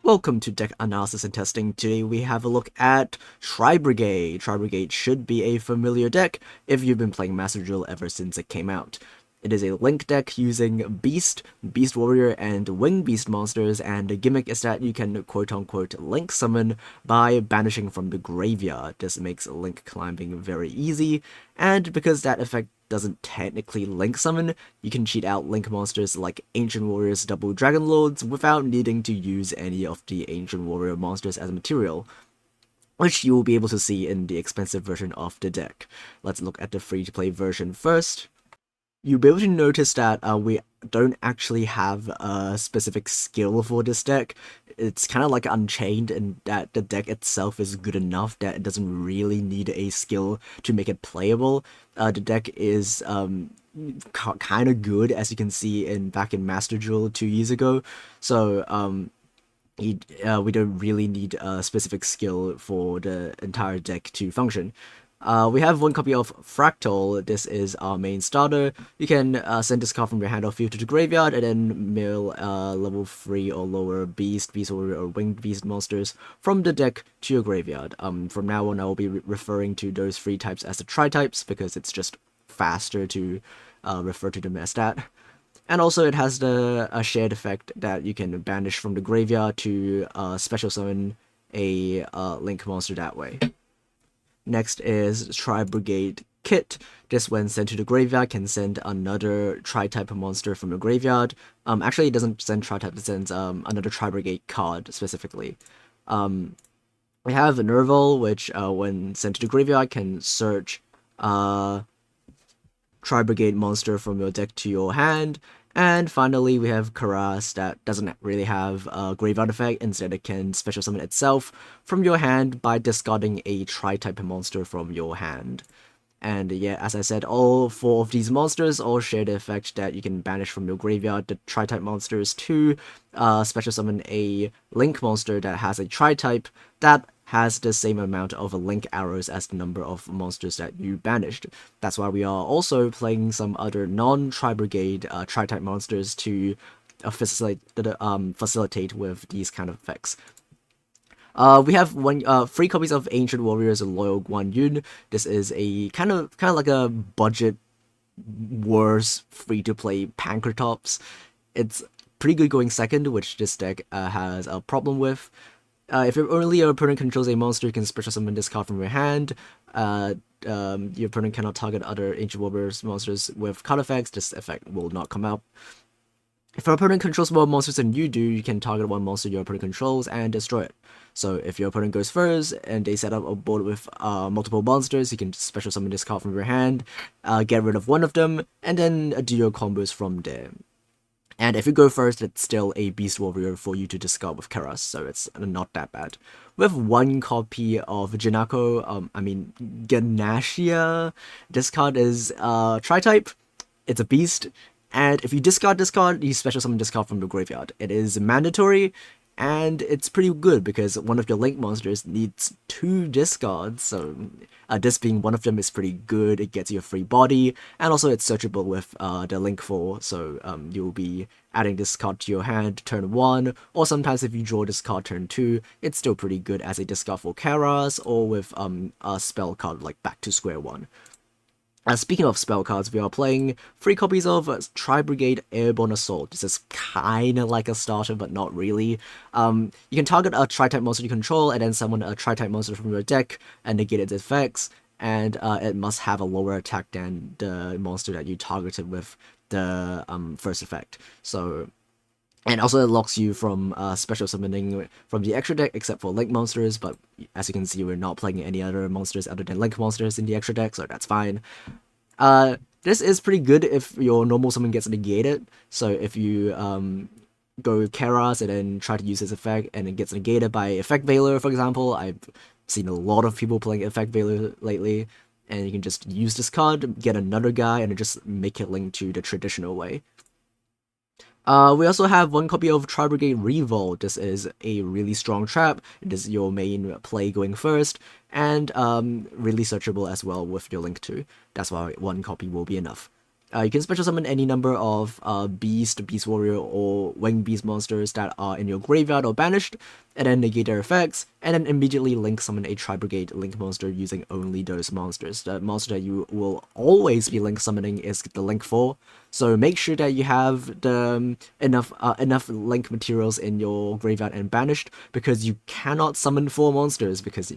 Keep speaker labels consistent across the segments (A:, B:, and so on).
A: Welcome to Deck Analysis and Testing. Today we have a look at Tri-Brigade. Tri-Brigade should be a familiar deck if you've been playing Master Duel ever since it came out. It is a link deck using Beast, Beast Warrior, and Wing Beast monsters, and the gimmick is that you can quote-unquote link summon by banishing from the graveyard. This makes link climbing very easy, and because that effect doesn't technically link summon, you can cheat out link monsters like Ancient Warriors Double Dragon Lords without needing to use any of the Ancient Warrior monsters as material, which you will be able to see in the expensive version of the deck. Let's look at the free-to-play version first. You'll be able to notice that we don't actually have a specific skill for this deck. It's kind of like Unchained in that the deck itself is good enough that it doesn't really need a skill to make it playable. The deck is kind of good, as you can see back in Master Duel 2 years ago. So we don't really need a specific skill for the entire deck to function. We have one copy of Fractal. This is our main starter. You can send this card from your hand or field to the graveyard and then mill level 3 or lower Beast, Beast Warrior, or Winged Beast monsters from the deck to your graveyard. From now on, I will be referring to those 3 types as the Tri-types because it's just faster to refer to them as that. And also it has the shared effect that you can banish from the graveyard to special summon a link monster that way. Next is Tri-Brigade Kit. This, when sent to the graveyard, can send another Tri-type monster from the graveyard. Actually, it doesn't send Tri-type, it sends another Tri-Brigade card, specifically. We have Nerval, which, when sent to the graveyard, can search Tri-Brigade monster from your deck to your hand. And finally, we have Karas that doesn't really have a graveyard effect. Instead, it can special summon itself from your hand by discarding a Tri-type monster from your hand. And yeah, as I said, all 4 of these monsters all share the effect that you can banish from your graveyard the Tri-type monsters to special summon a Link monster that has a Tri-type that has the same amount of link arrows as the number of monsters that you banished. That's why we are also playing some other non-Tri-Brigade Tri-type monsters to facilitate with these kind of effects. We have 3 copies of Ancient Warriors Loyal Guan Yun. This is a kind of like a budget worse free-to-play Pankratops. It's pretty good going second, which this deck has a problem with. If your opponent controls a monster, you can special summon this card from your hand. Your opponent cannot target other Ancient Warriors monsters with card effects. This effect will not come out. If your opponent controls more monsters than you do, you can target one monster your opponent controls and destroy it. So if your opponent goes first and they set up a board with multiple monsters, you can special summon this card from your hand, get rid of one of them, and then do your combos from there. And if you go first, it's still a Beast Warrior for you to discard with Karas, so it's not that bad. We have 1 copy of Jinako, Ganashia. This card is Tri-type, it's a Beast, and if you discard this card, you special summon this card from the graveyard. It is mandatory, and it's pretty good because one of your Link monsters needs 2 discards, so this being one of them is pretty good. It gets you a free body, and also it's searchable with the Link 4, so you'll be adding this card to your hand turn 1, or sometimes if you draw this card turn 2, it's still pretty good as a discard for Karas, or with a spell card like Back to Square One. Speaking of spell cards, we are playing 3 copies of Tri-Brigade Airborne Assault. This is kinda like a starter, but not really. You can target a Tri-type monster you control, and then summon a Tri-type monster from your deck, and negate its effects, and it must have a lower attack than the monster that you targeted with the first effect. So, and also it locks you from special summoning from the extra deck, except for Link monsters, but as you can see, we're not playing any other monsters other than Link monsters in the extra deck, so that's fine. This is pretty good if your normal summon gets negated, so if you go Karas and then try to use his effect, and it gets negated by Effect Veiler, for example. I've seen a lot of people playing Effect Veiler lately, and you can just use this card, get another guy, and just make it link to the traditional way. We also have 1 copy of Tri-Brigade Revolt. This is a really strong trap. It is your main play going first, and really searchable as well with your Link 2. That's why 1 copy will be enough. You can special summon any number of Beast, Beast Warrior, or Winged Beast monsters that are in your graveyard or banished, and then negate their effects, and then immediately link summon a Tri-Brigade link monster using only those monsters. The monster that you will always be link summoning is the Link 4, so make sure that you have the enough link materials in your graveyard and banished, because you cannot summon 4 monsters, because,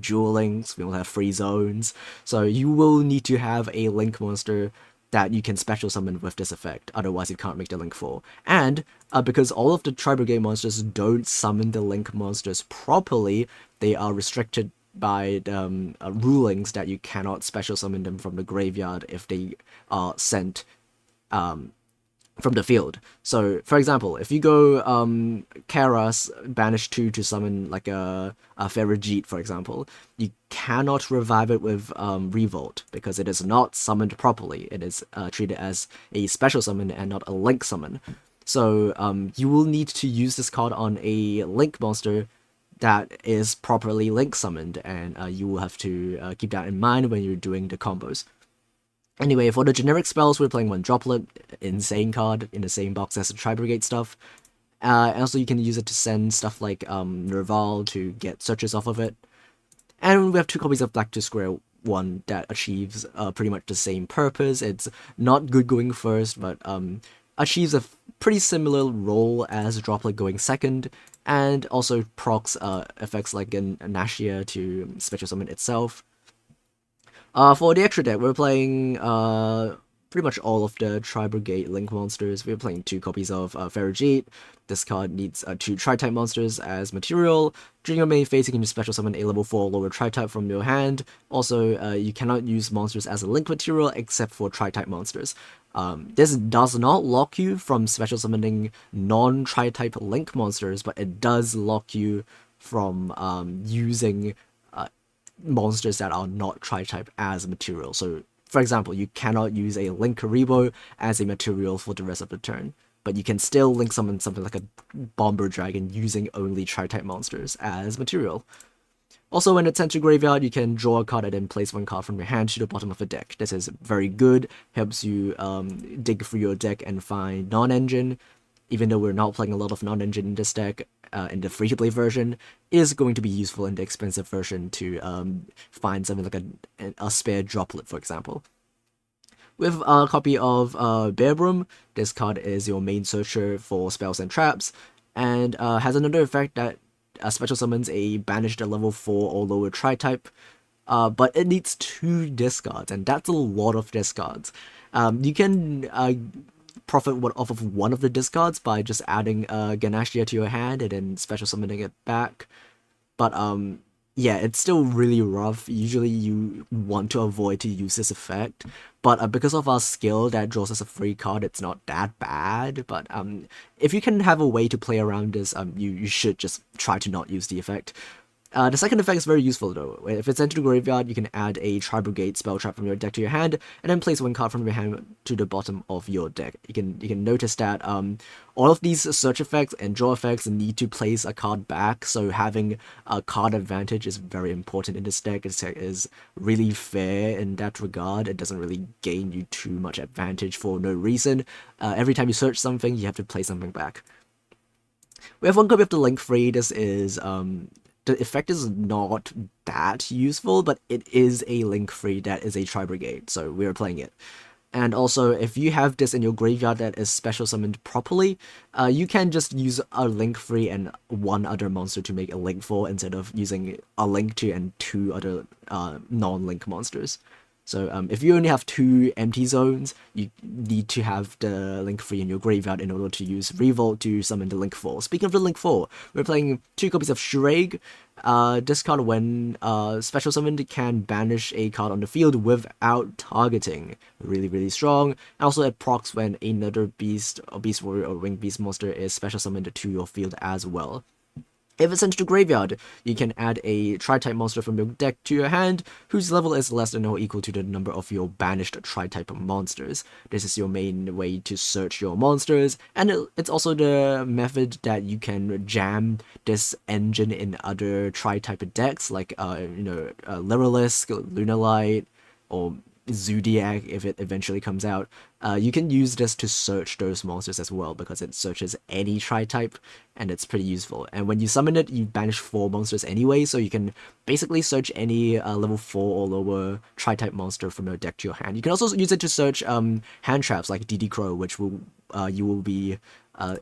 A: dual links, we all have free zones, so you will need to have a link monster that you can special summon with this effect, otherwise you can't make the Link 4. And because all of the Tri-Brigade monsters don't summon the Link monsters properly, they are restricted by rulings that you cannot special summon them from the graveyard if they are sent from the field. So, for example, if you go Kara's banish 2 to summon like a Ferrigit, for example, you cannot revive it with Revolt, because it is not summoned properly. It is treated as a special summon and not a link summon. So you will need to use this card on a link monster that is properly link summoned, and you will have to keep that in mind when you're doing the combos. Anyway, for the generic spells, we're playing one Droplet, insane card, in the same box as the Tri-Brigade stuff. And also you can use it to send stuff like Nerval to get searches off of it. And we have 2 copies of Black to Square 1 that achieves pretty much the same purpose. It's not good going first, but achieves a pretty similar role as Droplet going second, and also procs effects like in Nashia to special summon itself. For the extra deck, we're playing pretty much all of the Tri-Brigade Link monsters. We're playing 2 copies of Ferrigate. This card needs 2 Tri-type monsters as material. During your main phase, you can special summon a level 4 lower Tri-type from your hand. Also, you cannot use monsters as a link material except for Tri-type monsters. This does not lock you from special summoning non-Tri-type link monsters, but it does lock you from using monsters that are not Tri-type as material. So, for example, you cannot use a Link Karibo as a material for the rest of the turn, but you can still link summon something like a Bomber Dragon using only Tri-type monsters as material. Also, when it's sent to graveyard, you can draw a card and then place 1 card from your hand to the bottom of the deck. This is very good, helps you dig through your deck and find non-engine. Even though we're not playing a lot of non-engine in this deck, in the free-to-play version, it is going to be useful in the expensive version to find something like a spare Droplet, for example. With a copy of Bearbroom, this card is your main searcher for spells and traps, and has another effect that special summons a banished level 4 or lower Tri-type, but it needs 2 discards, and that's a lot of discards. You can profit off of one of the discards by just adding Ganashia to your hand and then special summoning it back. But yeah, it's still really rough. Usually you want to avoid to use this effect, but because of our skill that draws us a free card, it's not that bad. But if you can have a way to play around this, you should just try to not use the effect. The second effect is very useful though. If it's sent to the graveyard, you can add a Tri-Brigade spell trap from your deck to your hand, and then place 1 card from your hand to the bottom of your deck. You can notice that all of these search effects and draw effects need to place a card back, so having a card advantage is very important in this deck. This deck is really fair in that regard. It doesn't really gain you too much advantage for no reason. Every time you search something, you have to place something back. We have 1 copy of the Link Free. This is the effect is not that useful, but it is a Link Free that is a Tri-Brigade, so we're playing it. And also, if you have this in your graveyard that is special summoned properly, you can just use a Link Free and 1 other monster to make a Link 4 instead of using a Link 2 and 2 other non-Link monsters. So if you only have 2 empty zones, you need to have the Link Free in your graveyard in order to use Revolt to summon the Link 4. Speaking of the Link 4, we're playing 2 copies of Shureg. This card, when special summoned, can banish a card on the field without targeting. Really, really strong. And also it procs when another Beast or Beast Warrior or Winged Beast monster is special summoned to your field as well. If it's sent to the graveyard, you can add a Tri-type monster from your deck to your hand, whose level is less than or equal to the number of your banished Tri-type monsters. This is your main way to search your monsters, and it's also the method that you can jam this engine in other Tri-type decks, like Lyrilisk, Lunalight, or Zodiac if it eventually comes out, you can use this to search those monsters as well because it searches any tri-type and it's pretty useful. And when you summon it, you banish 4 monsters anyway, so you can basically search any level 4 or lower tri-type monster from your deck to your hand. You can also use it to search hand traps like DD Crow, which will you will be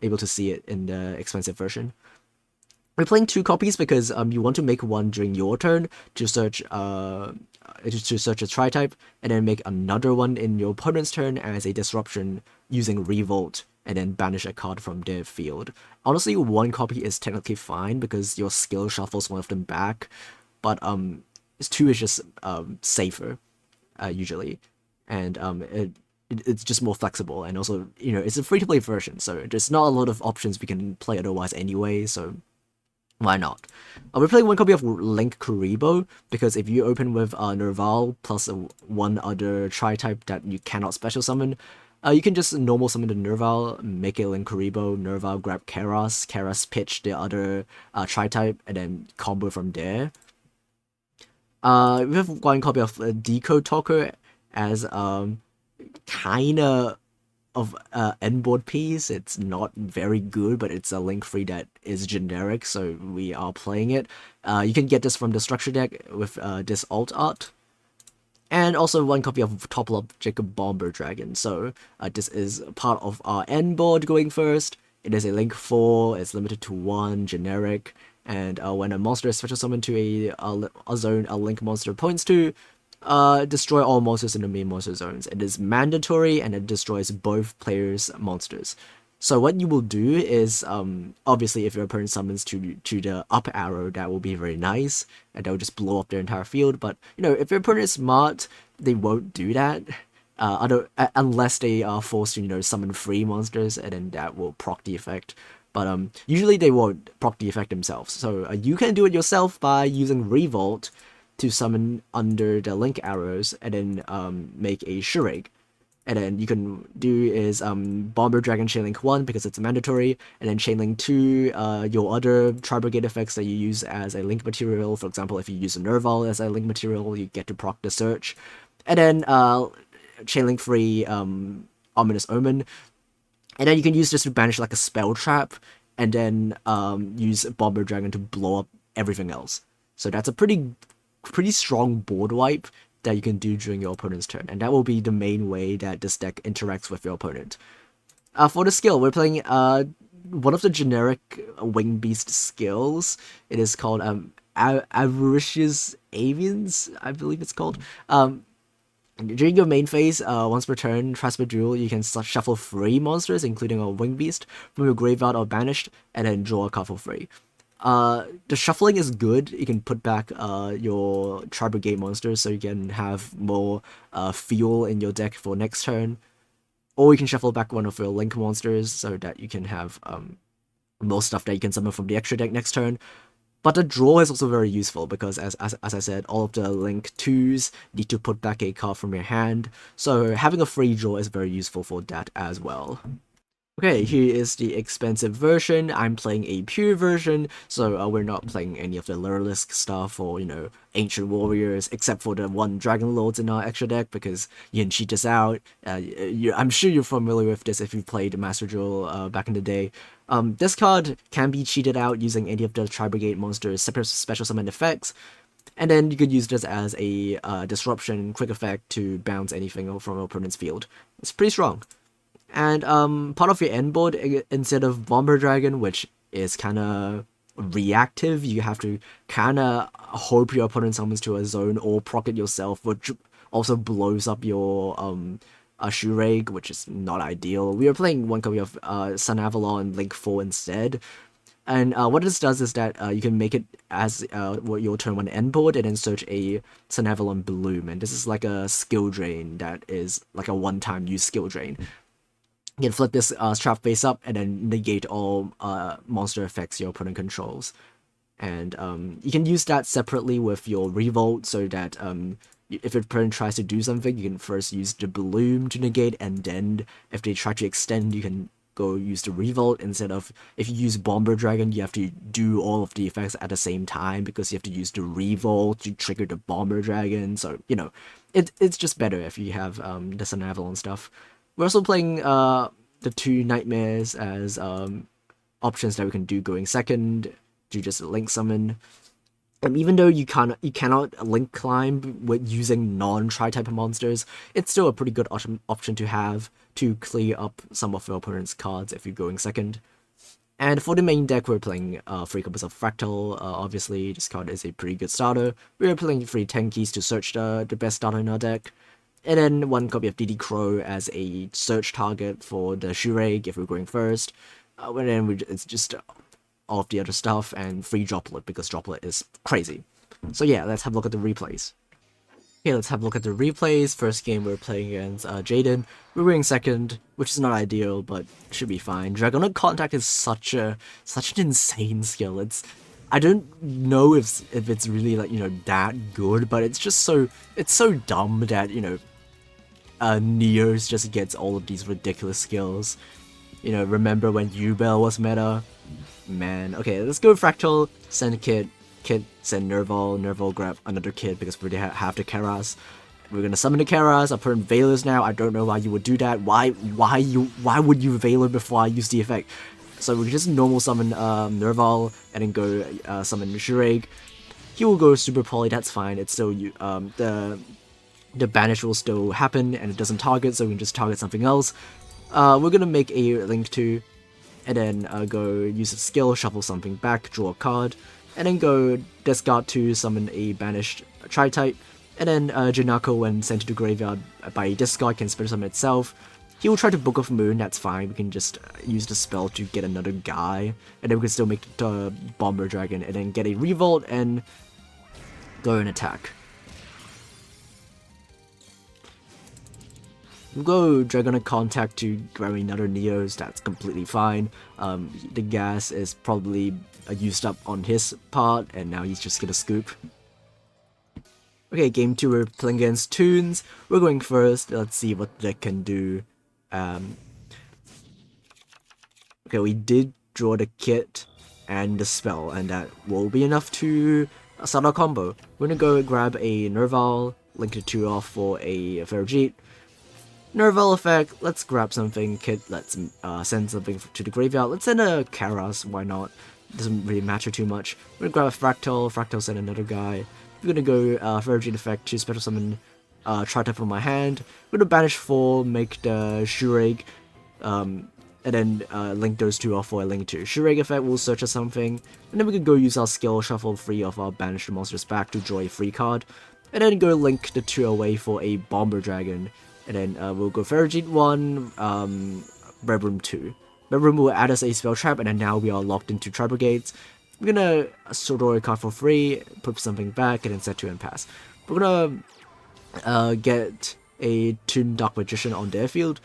A: able to see it in the expensive version. We're playing 2 copies because you want to make one during your turn to search a tri-type, and then make another one in your opponent's turn as a disruption using Revolt, and then banish a card from their field. Honestly, 1 copy is technically fine because your skill shuffles one of them back, but 2 is just safer usually, and it's just more flexible, and also it's a free-to-play version, so there's not a lot of options we can play otherwise anyway, so why not? We're playing 1 copy of Link Kuribo, because if you open with Nerval plus 1 other tri-type that you cannot special summon, you can just normal summon the Nerval, make a Link Kuribo, Nerval grab Keras pitch the other tri-type, and then combo from there. We have 1 copy of Decode Talker as kinda of end board piece. It's not very good, but it's a link free that is generic, so we are playing it. You can get this from the structure deck with this alt art. And also 1 copy of Topple Up Jacob Bomber Dragon. So this is part of our end board going first. It is a link 4, it's limited to 1, generic, and when a monster is special summoned to a zone a link monster points to, destroy all monsters in the main monster zones. It is mandatory and it destroys both players' monsters. So what you will do is, obviously if your opponent summons to the up arrow, that will be very nice, and that will just blow up their entire field, but if your opponent is smart, they won't do that, unless they are forced to summon free monsters, and then that will proc the effect. But usually they won't proc the effect themselves, so you can do it yourself by using Revolt to summon under the link arrows, and then make a Shurake. And then you can do is Bomber Dragon Chainlink 1 because it's mandatory, and then Chainlink 2 your other Tri-Brigade effects that you use as a link material. For example, if you use a Nerval as a link material, you get to proc the search. And then Chainlink 3 Ominous Omen. And then you can use this to banish like a spell trap, and then use Bomber Dragon to blow up everything else. So that's a pretty strong board wipe that you can do during your opponent's turn, and that will be the main way that this deck interacts with your opponent. For the skill, we're playing one of the generic Wing Beast skills. It is called Avaricious Avians, I believe it's called. During your main phase, once per turn, Tri-Brigade Duel, you can shuffle 3 monsters, including a Wing Beast, from your graveyard or banished, and then draw a card for free. The shuffling is good. You can put back your Tri-Brigade monsters so you can have more fuel in your deck for next turn. Or you can shuffle back one of your Link monsters so that you can have more stuff that you can summon from the extra deck next turn. But the draw is also very useful because, as I said, all of the Link 2s need to put back a card from your hand. So having a free draw is very useful for that as well. Okay, here is the expensive version. I'm playing a pure version, so we're not playing any of the Lurlisk stuff or, Ancient Warriors, except for the 1 Dragon Lords in our extra deck, because you can cheat this out. I'm sure you're familiar with this if you played Master Duel back in the day. This card can be cheated out using any of the Tri-Brigade monsters' special summon effects, and then you could use this as a disruption quick effect to bounce anything from your opponent's field. It's pretty strong. And part of your end board, instead of Bomber Dragon, which is kind of reactive, you have to kind of hope your opponent summons to a zone or proc it yourself, which also blows up your Shurake, which is not ideal. We are playing 1 copy of Sun Avalon Link 4 instead. And what this does is that you can make it as your turn 1 end board, and then search a Sun Avalon Bloom. And this is like a skill drain that is like a one-time use skill drain. You can flip this trap face up and then negate all monster effects your opponent controls. And you can use that separately with your Revolt, so that if your opponent tries to do something, you can first use the Bloom to negate, and then if they try to extend, you can go use the revolt instead of, if you use Bomber Dragon, you have to do all of the effects at the same time because you have to use the revolt to trigger the Bomber Dragon. So, you know, it's just better if you have the Sun Avalon stuff. We're also playing the 2 Nightmares as options that we can do going second to just link summon. Even though you cannot link climb with using non-tri-type monsters, it's still a pretty good option to have to clear up some of your opponent's cards if you're going second. And for the main deck, we're playing 3 copies of Fractal. Obviously, this card is a pretty good starter. We're playing 3 Tenkies to search the best starter in our deck. And then 1 copy of DD Crow as a search target for the Shureg if we're going first. And then it's just all of the other stuff, and free Droplet because Droplet is crazy. So yeah, let's have a look at the replays. Okay, let's have a look at the replays. First game we're playing against Jaden. We're winning second, which is not ideal, but should be fine. Dragonite Contact is such an insane skill. I don't know if it's really, like, you know, that good, but it's just so dumb that, you know, Neos just gets all of these ridiculous skills. You know, remember when Ubel was meta? Man, okay, let's go Fractal, send Kid, send Nerval, grab another Kid because we already have the Karas. We're gonna summon the Karas, I put in Veilers now. I don't know why you would do that. Why would you Veiler before I use the effect? So we can just normal summon Nerval and then go summon Shureg. He will go Super Poly, that's fine. It's still the banish will still happen and it doesn't target, so we can just target something else. We're gonna make a Link 2. And then go use a skill, shuffle something back, draw a card, and then go discard 2, summon a banished Tri-type, and then Janako, when sent to the graveyard by discard, can special summon itself. He will try to Book of Moon, that's fine, we can just use the spell to get another guy, and then we can still make the Bomber Dragon, and then get a Revolt and go and attack. We'll go Dragonite Contact to grab another Neos, that's completely fine. The gas is probably used up on his part, and now he's just gonna scoop. Okay, game 2 we're playing against Toons. We're going first, let's see what the deck can do. Okay, we did draw the kit and the spell, and that will be enough to start our combo. We're gonna go grab a Nerval, link the 2 off for a Ferrojeet. Nerval effect, let's grab something, Kit, let's send something to the graveyard. Let's send a Karas, why not? Doesn't really matter too much. We're gonna grab a Fractal, send another guy. We're gonna go Ferrojeet effect to special summon Tri-type from my hand. We're gonna banish 4, make the Shureg, and then link those 2 off for a Link 2. Shureg effect will search for something, and then we can go use our skill, shuffle 3 of our banished monsters back to draw a free card, and then go link the 2 away for a Bomber Dragon. And then we'll go Ferrojeet 1, Red Room 2. Red Room will add us a spell trap, and then now we are locked into Tri-Brigades. We're gonna draw a card for free, put something back, and then set 2 and pass. We're gonna get a Toon Dark Magician on their field.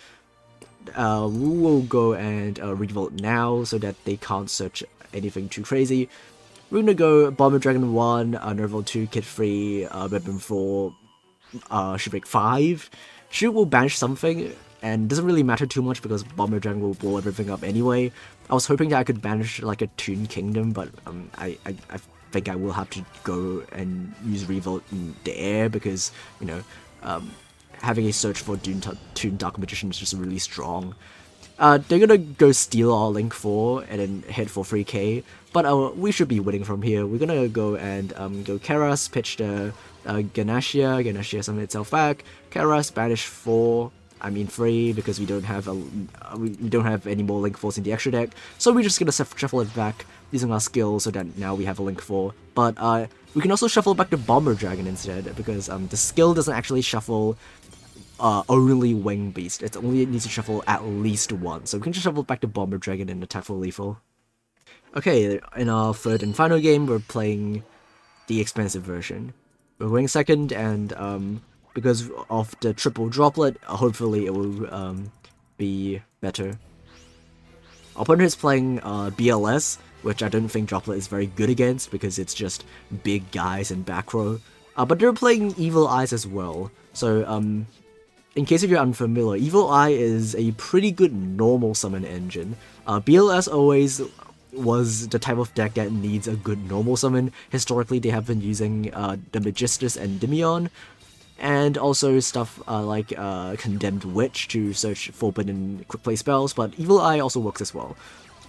A: We will go and Revolt now so that they can't search anything too crazy. We're gonna go Bomber Dragon 1, Nerval 2, Kit 3, Red Room 4, Shipwreck 5. Shoot will banish something, and doesn't really matter too much because Bomber Dragon will blow everything up anyway. I was hoping that I could banish like a Toon Kingdom, but I think I will have to go and use Revolt in the air because, you know, having a search for Toon Dark Magician is just really strong. They're gonna go steal our Link 4 and then head for 3k, but we should be winning from here. We're gonna go and go Karas, pitch the Ganashia summon itself back, Karas, banish 4, 3 because we don't have we don't have any more Link 4s in the extra deck, so we're just gonna shuffle it back using our skill so that now we have a Link 4. But we can also shuffle back the Bomber Dragon instead because the skill doesn't actually shuffle only Wing Beast. It only needs to shuffle at least 1, so we can just shuffle back the Bomber Dragon and attack for lethal. Okay, in our third and final game, we're playing the expensive version. We're going second, and because of the triple droplet, hopefully it will be better. Our opponent is playing BLS, which I don't think droplet is very good against because it's just big guys and back row. But they're playing Evil Eyes as well, so in case if you're unfamiliar, Evil Eye is a pretty good normal summon engine. BLS always was the type of deck that needs a good normal summon. Historically, they have been using the Magistus and Dimion, and also stuff like Condemned Witch to search for forbidden quick play spells, but Evil Eye also works as well.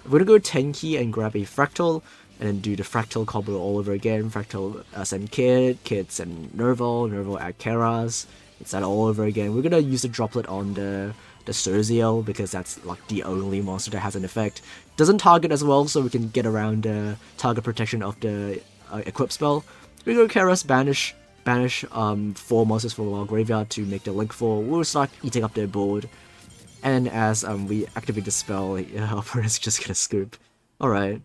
A: We're gonna go 10 key and grab a Fractal, and then do the Fractal combo all over again. Fractal send Kid send Nerval, Nerval add Keras, it's that all over again. We're gonna use the Droplet on the Surziel, because that's like the only monster that has an effect. Doesn't target as well, so we can get around the target protection of the equip spell. We go Keras, banish 4 monsters from our graveyard to make the link 4. We'll start eating up their board. And as we activate the spell, our opponent's just gonna scoop. Alright.